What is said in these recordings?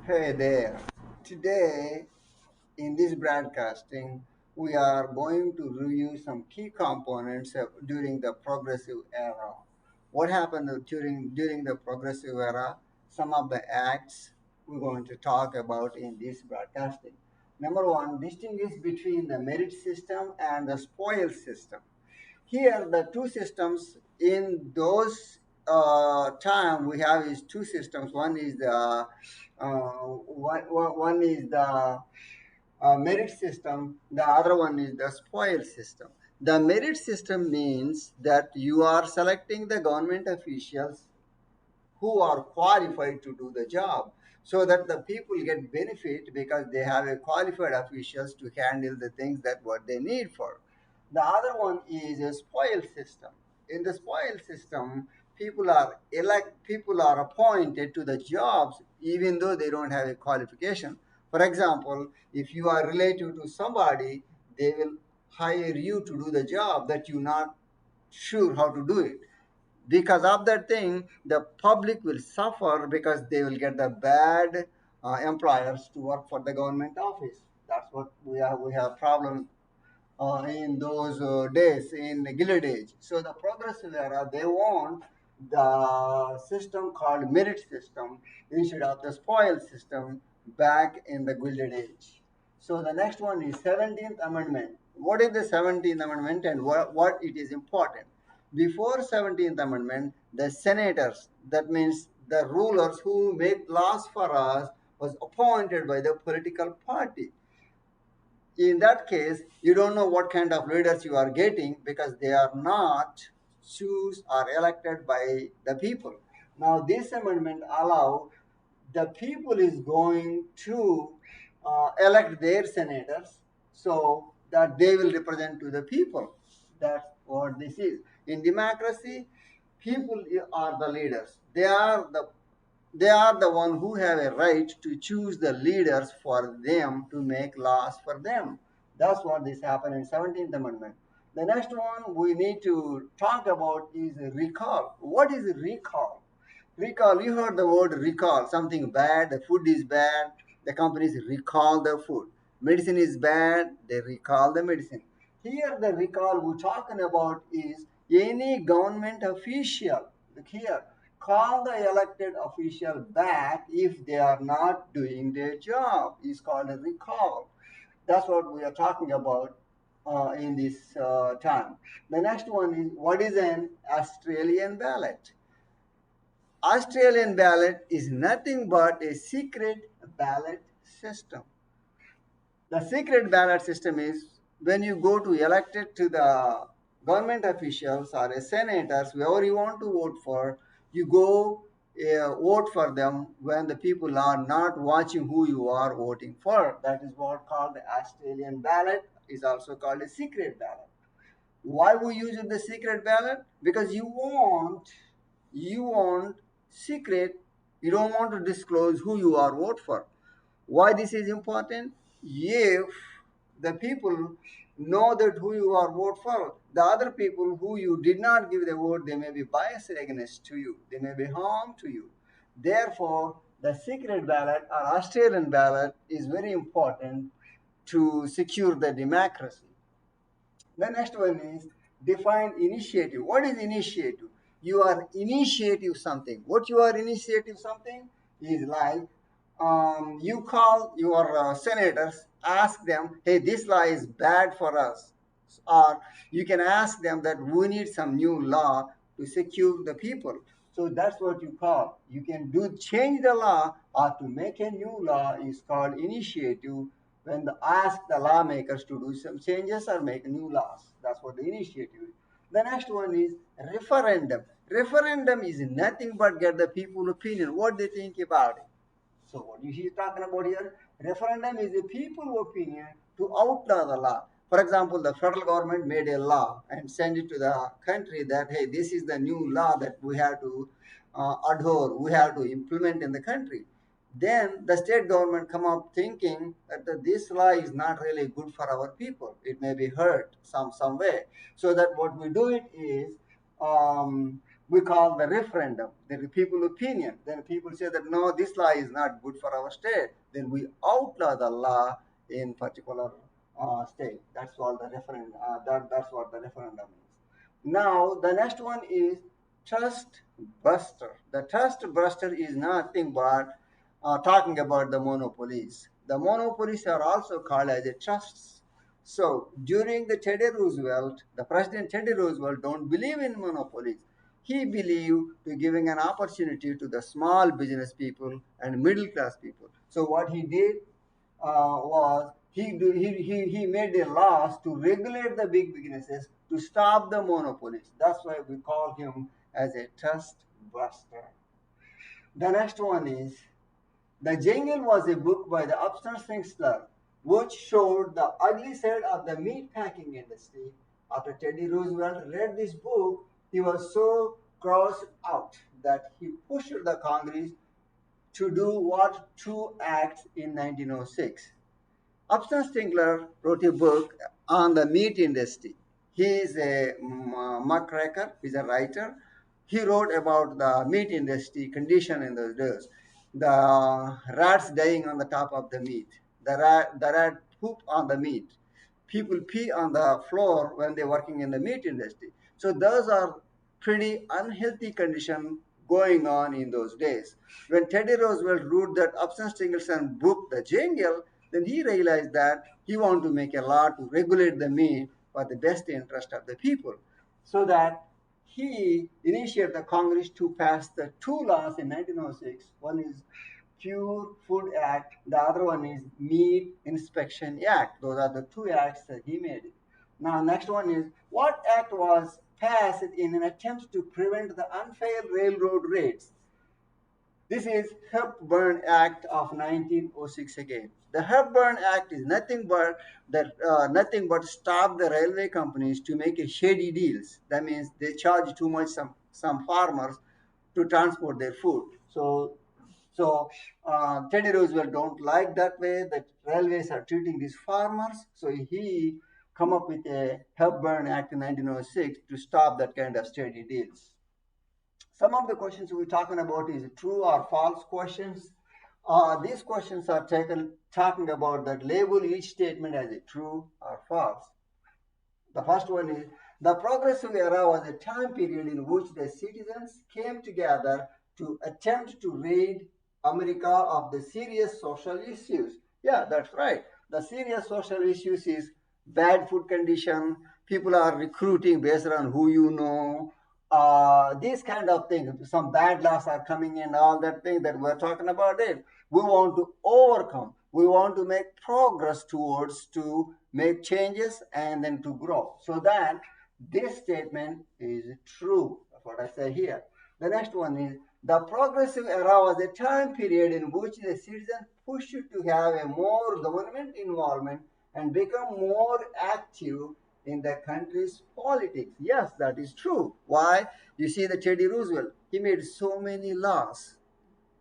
Hey there. Today, in this broadcasting, we are going to review some key components during the progressive era. What happened during the progressive era? Some of the acts we're going to talk about in this broadcasting. Number one, distinguish between the merit system and the spoil system. Here, the two systems in those time we have is two systems. One is the merit system. The other one is the spoil system. The merit system means that you are selecting the government officials who are qualified to do the job so that the people get benefit because they have a qualified officials to handle the things that what they need for. The other one is a spoil system. In the spoil system, people are appointed to the jobs even though they don't have a qualification. For example, if you are relative to somebody, they will hire you to do the job that you're not sure how to do it. Because of that thing, the public will suffer because they will get the bad employers to work for the government office. That's what we have problem in those days in the Gilded Age. So the progressive era, they want the system called merit system instead of the spoil system back in the Gilded Age. So the next one is 17th Amendment. What is the 17th Amendment and what it is important? Before 17th Amendment, the senators, that means the rulers who make laws for us, was appointed by the political party. In that case, you don't know what kind of leaders you are getting because they are not choose or elected by the people. Now this amendment allow the people is going to elect their senators so that they will represent to the people. That's what this is. In democracy, people are the leaders. They are the one who have a right to choose the leaders for them to make laws for them. That's what this happened in 17th Amendment. The next one we need to talk about is recall. What is recall? Recall, you heard the word recall, something bad, the food is bad, the companies recall the food. Medicine is bad, they recall the medicine. Here, the recall we're talking about is any government official. Look here, call the elected official back if they are not doing their job. Is called a recall. That's what we are talking about in this time. The next one is what is an Australian ballot? Australian ballot is nothing but a secret ballot system. The secret ballot system is when you go to elected to the government officials or a senators, whoever you want to vote for, you go vote for them when the people are not watching who you are voting for. That is what called the Australian ballot, is also called a secret ballot. Why we use the secret ballot? Because you want secret. You don't want to disclose who you are vote for. Why this is important? If the people know that who you are vote for, the other people who you did not give the vote, they may be biased against to you. They may be harm to you. Therefore, the secret ballot or Australian ballot is very important to secure the democracy. The next one is define initiative. What is initiative? You are initiative something. What you are initiative something is like you call your senators, ask them, hey, this law is bad for us. Or you can ask them that we need some new law to secure the people. So that's what you call. You can do change the law or to make a new law is called initiative when the ask the lawmakers to do some changes or make new laws. That's what the initiative is. The next one is referendum. Referendum is nothing but get the people opinion, what they think about it. So what you hear talking about here, referendum is a people opinion to outlaw the law. For example, the federal government made a law and sent it to the country that hey, this is the new law that we have to adhere, we have to implement in the country. Then the state government come up thinking that this law is not really good for our people. It may be hurt some way. So that what we do it is um, we call the referendum. Then the people opinion. Then people say that no, this law is not good for our state. Then we outlaw the law in particular state. That's what the referendum. That's what the referendum is. Now the next one is trust buster. The trust buster is nothing but talking about the monopolies. The monopolies are also called as a trusts. So during the Teddy Roosevelt, the President Teddy Roosevelt don't believe in monopolies. He believed to giving an opportunity to the small business people and middle class people. So what he did was he made a laws to regulate the big businesses to stop the monopolies. That's why we call him as a trust buster. The next one is The Jungle was a book by the Upton Sinclair which showed the ugly side of the meat packing industry. After Teddy Roosevelt read this book, he was so crossed out that he pushed the Congress to do what two acts in 1906. Upton Sinclair wrote a book on the meat industry. He is a muckraker, he's a writer. He wrote about the meat industry condition in those days. The rats dying on the top of the meat, the rat poop on the meat, people pee on the floor when they're working in the meat industry. So those are pretty unhealthy condition going on in those days. When Teddy Roosevelt wrote that Upton Sinclair book, The Jungle, then he realized that he wanted to make a law to regulate the meat for the best interest of the people. So that he initiated the Congress to pass the two laws in 1906. One is Pure Food Act, the other one is Meat Inspection Act. Those are the two acts that he made. Now, next one is what act was passed in an attempt to prevent the unfair railroad rates? This is Hepburn Act of 1906 again. The Hepburn Act is nothing but stop the railway companies to make a shady deals. That means they charge too much some farmers to transport their food. So Teddy Roosevelt don't like that way that railways are treating these farmers. So he come up with a Hepburn Act in 1906 to stop that kind of shady deals. Some of the questions we're talking about is true or false questions. These questions are talking about that label each statement as a true or false. The first one is the progressive era was a time period in which the citizens came together to attempt to rid America of the serious social issues. Yeah, that's right. The serious social issues is bad food condition. People are recruiting based on who you know. These kind of things. Some bad laws are coming in. All that thing that we're talking about it. We want to overcome. We want to make progress towards to make changes and then to grow. So that this statement is true. That's what I say here. The next one is the progressive era was a time period in which the citizens pushed to have a more government involvement and become more active in the country's politics. Yes, that is true. Why? You see, the Teddy Roosevelt, he made so many laws.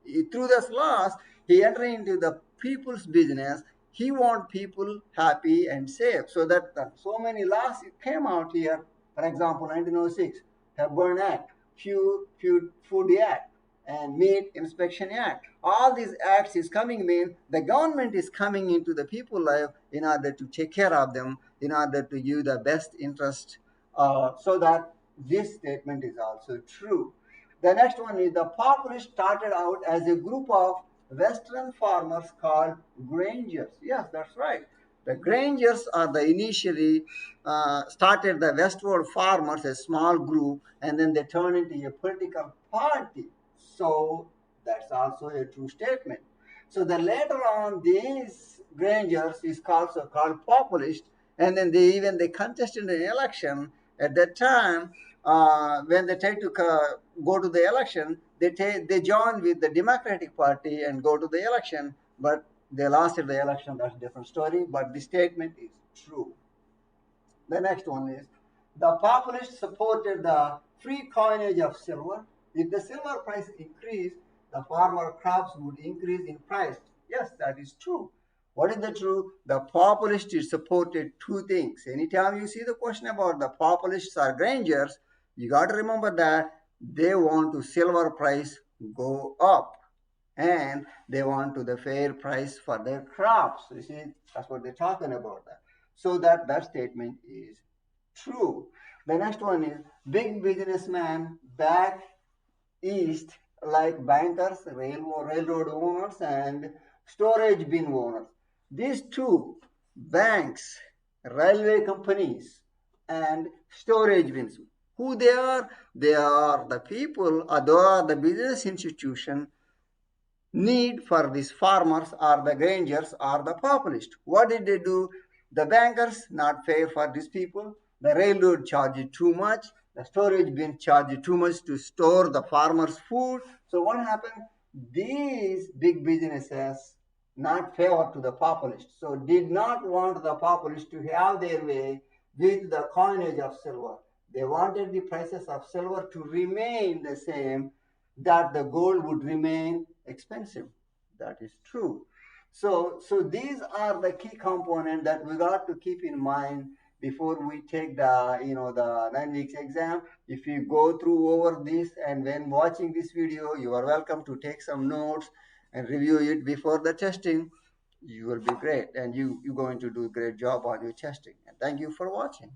Through those laws, he entered into the people's business. He want people happy and safe. So that so many laws came out here. For example, 1906, Hepburn Act, Food Act, and Meat Inspection Act. All these acts is coming mean the government is coming into the people life in order to take care of them, in order to give the best interest, so that this statement is also true. The next one is the populist started out as a group of Western farmers called grangers. Yes, that's right. The grangers are the initially started the westward farmers, a small group, and then they turned into a political party. So that's also a true statement. So then later on, these grangers is also called populist, and then they contested in the election. At that time, when they try to go to the election, they join with the Democratic Party and go to the election, but they lost the election. That's a different story. But the statement is true. The next one is the populists supported the free coinage of silver. If the silver price increased, the farmer crops would increase in price. Yes, that is true. What is the truth? The populists supported two things. Anytime you see the question about the populists or grangers, you got to remember that they want to silver price go up, and they want to the fair price for their crops. You see, that's what they're talking about. That. So that statement is true. The next one is big businessman back east, like bankers, railroad owners, and storage bin owners. These two, banks, railway companies, and storage bins, who they are? They are the people, or they are the business institution need for these farmers or the grangers or the populist. What did they do? The bankers not fair for these people. The railroad charged too much. The storage bin charged too much to store the farmers' food. So what happened? These big businesses not favor to the populist. So did not want the populist to have their way with the coinage of silver. They wanted the prices of silver to remain the same, that the gold would remain expensive. That is true. So these are the key components that we got to keep in mind before we take the 9 weeks exam. If you go through over this, and when watching this video, you are welcome to take some notes and review it before the testing. You will be great, and you're going to do a great job on your testing. And thank you for watching.